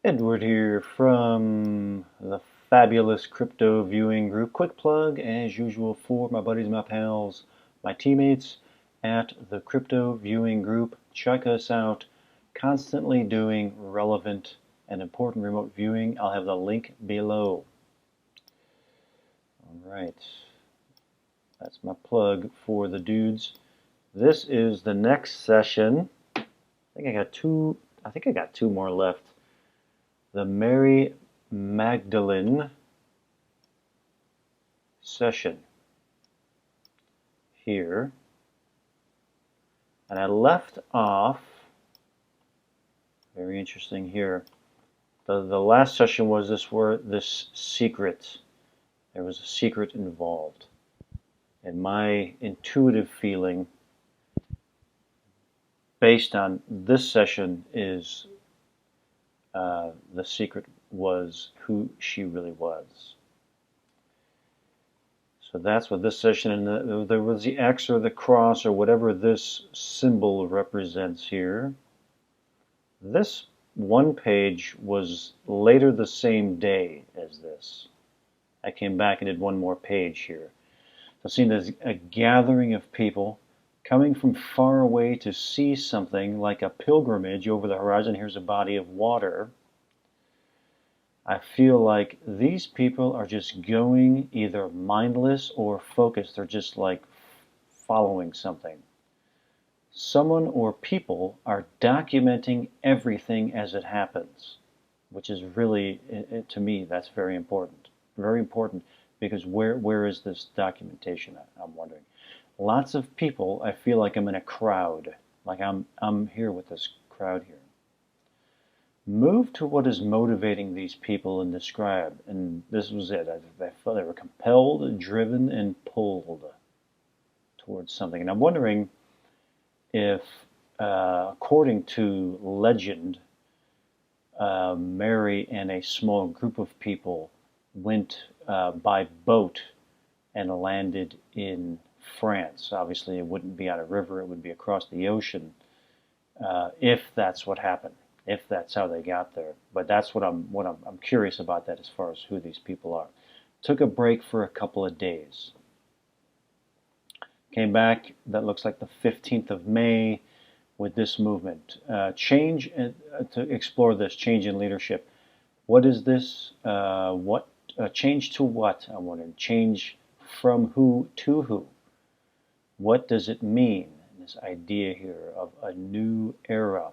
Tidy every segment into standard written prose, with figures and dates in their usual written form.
Edward here from the fabulous crypto viewing group. Quick plug, as usual, for my buddies, my pals, my teammates at the crypto viewing group. Check us out. Constantly doing relevant and important remote viewing. I'll have the link below. All right. That's my plug for the dudes. This is the next session. I think I got two more left. The Mary Magdalene session here. And I left off, very interesting here, the last session was this secret. There was a secret involved. And my intuitive feeling based on this session is the secret was who she really was. So that's what this session, and there was the X or the cross or whatever this symbol represents here. This one page was later the same day as this. I came back and did one more page here. So seeing there's a gathering of people coming from far away to see something like a pilgrimage over the horizon. Here's a body of water. I feel like these people are just going either mindless or focused. They're just like following something. Someone or people are documenting everything as it happens, which is really, to me, that's very important. Very important, because where is this documentation, I'm wondering. Lots of people, I feel like I'm in a crowd, like I'm here with this crowd here. Move to what is motivating these people and describe, and this was it. I felt they were compelled, driven, and pulled towards something. And I'm wondering if, according to legend, Mary and a small group of people went by boat and landed in France. Obviously, it wouldn't be on a river; it would be across the ocean. If that's what happened, if that's how they got there. But that's what I'm curious about, that as far as who these people are. Took a break for a couple of days. Came back. That looks like the 15th of May with this movement. Change to explore this change in leadership. What is this? Change to what? I'm wondering. Change from who to who? What does it mean? This idea here of a new era.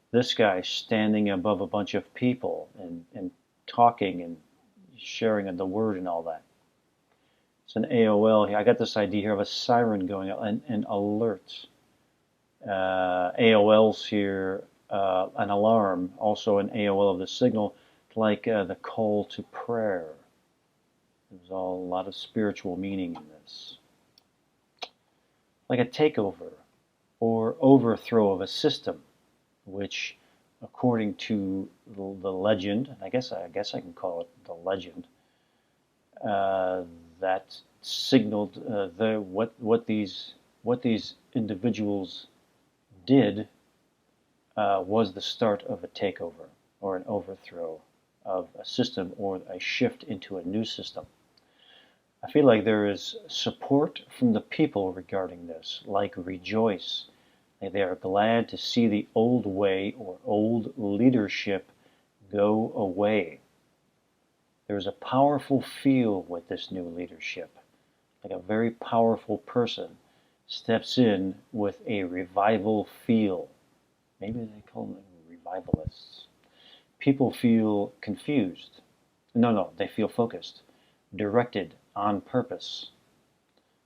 This guy standing above a bunch of people and talking and sharing the word and all that. It's an AOL. I got this idea here of a siren going out and alerts. AOLs here, an alarm, also an AOL of the signal, like the call to prayer. There's a lot of spiritual meaning in this. Like a takeover or overthrow of a system, which, according to the legend, I guess I can call it the legend, that signaled what these individuals did was the start of a takeover or an overthrow of a system or a shift into a new system. I feel like there is support from the people regarding this, like rejoice. They are glad to see the old way or old leadership go away. There's a powerful feel with this new leadership. Like a very powerful person steps in with a revival feel. Maybe they call them revivalists. People feel confused. No, they feel focused, directed, on purpose,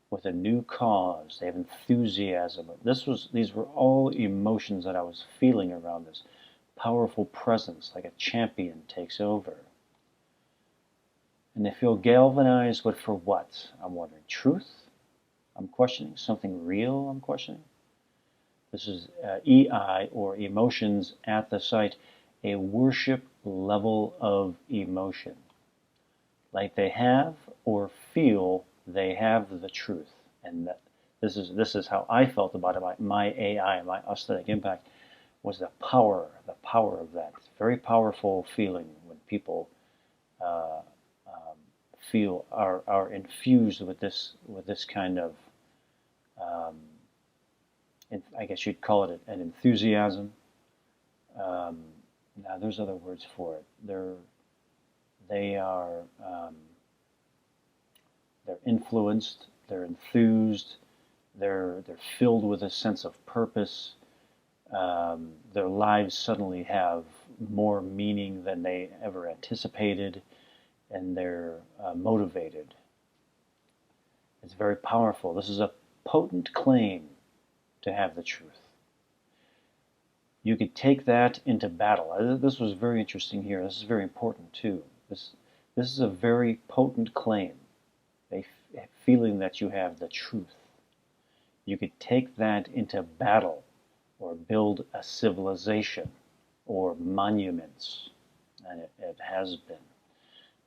with a new cause. They have enthusiasm. These were all emotions that I was feeling around this. Powerful presence, like a champion takes over. And they feel galvanized, but for what? I'm wondering. Truth? I'm questioning. Something real? I'm questioning. This is EI, or emotions at the site, a worship level of emotion. Like they have or feel they have the truth, and that this is how I felt about it. My AI, my aesthetic impact, was the power of that. Very powerful feeling when people uh, feel are infused with this kind of um, I guess you'd call it an enthusiasm. Um, Now there's other words for it. They are they're influenced. They're enthused. They're filled with a sense of purpose. Their lives suddenly have more meaning than they ever anticipated, and they're motivated. It's very powerful. This is a potent claim to have the truth. You could take that into battle. This was very interesting here. This is very important too. This is a very potent claim, a feeling that you have the truth. You could take that into battle or build a civilization or monuments, and it has been.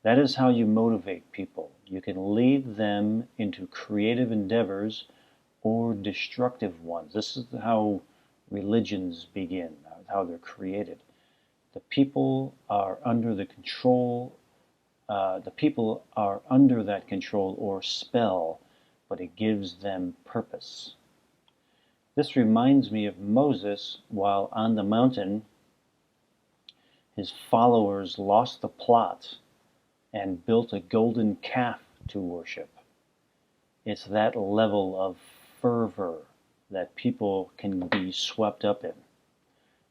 That is how you motivate people. You can lead them into creative endeavors or destructive ones. This is how religions begin, how they're created. The people are under the control, the people are under that control or spell, but it gives them purpose. This reminds me of Moses while on the mountain. His followers lost the plot and built a golden calf to worship. It's that level of fervor that people can be swept up in.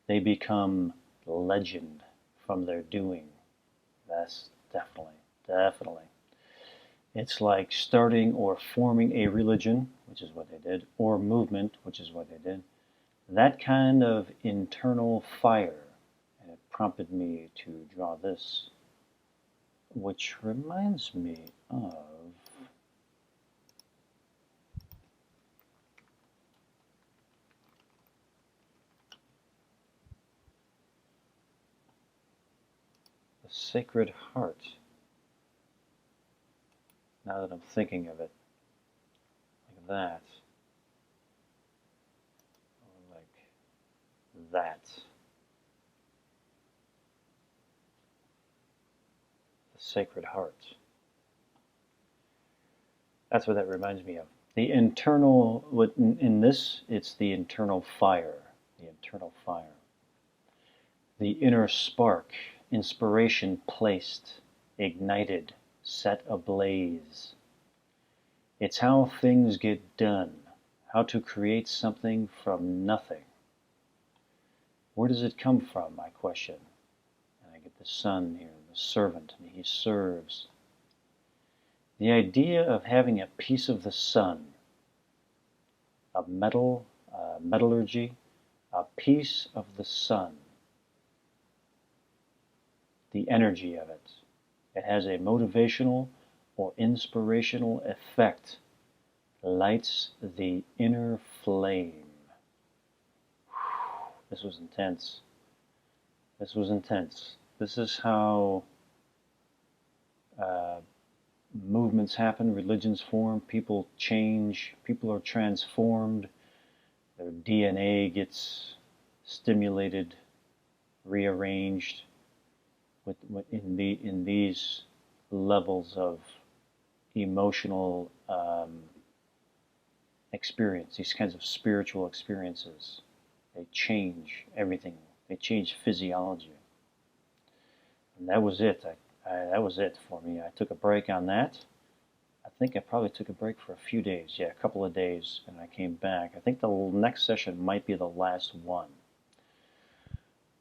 They become legend from their doing. That's definitely. It's like starting or forming a religion, which is what they did, or movement, which is what they did. That kind of internal fire, and it prompted me to draw this, which reminds me of the Sacred Heart. Now that I'm thinking of it, like that, or like that. The Sacred Heart. That's what that reminds me of. The internal, in this, it's the internal fire. The internal fire. The inner spark, inspiration placed, ignited, set ablaze. It's how things get done, how to create something from nothing. Where does it come from, I question. And I get the son here, the servant, and he serves. The idea of having a piece of the sun, of metal, metallurgy, a piece of the sun, the energy of it. It has a motivational or inspirational effect, lights the inner flame. This was intense. This was intense. This is how movements happen, religions form, people change, people are transformed, their DNA gets stimulated, rearranged in these levels of emotional experience, these kinds of spiritual experiences. They change everything. They change physiology. And that was it. That was it for me. I took a break on that. I think I probably took a break for a few days. Yeah, a couple of days, and I came back. I think the next session might be the last one.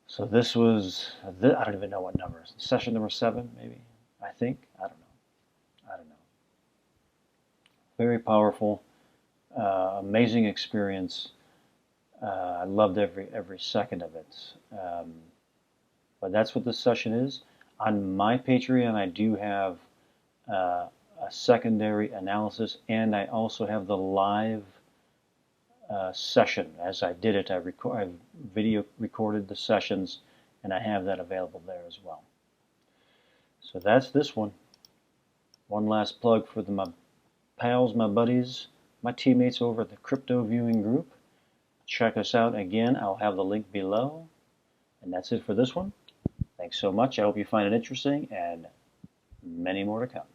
So this was, I don't even know what number. Session number 7, maybe? I think? I don't know. Very powerful, amazing experience. I loved every second of it. But that's what this session is. On my Patreon, I do have a secondary analysis, and I also have the live session. As I did it, I video recorded the sessions, and I have that available there as well. So that's this one. One last plug for my pals, my buddies, my teammates over at the Crypto Viewing Group. check us out again. I'll have the link below. And that's it for this one. Thanks so much. I hope you find it interesting, and many more to come.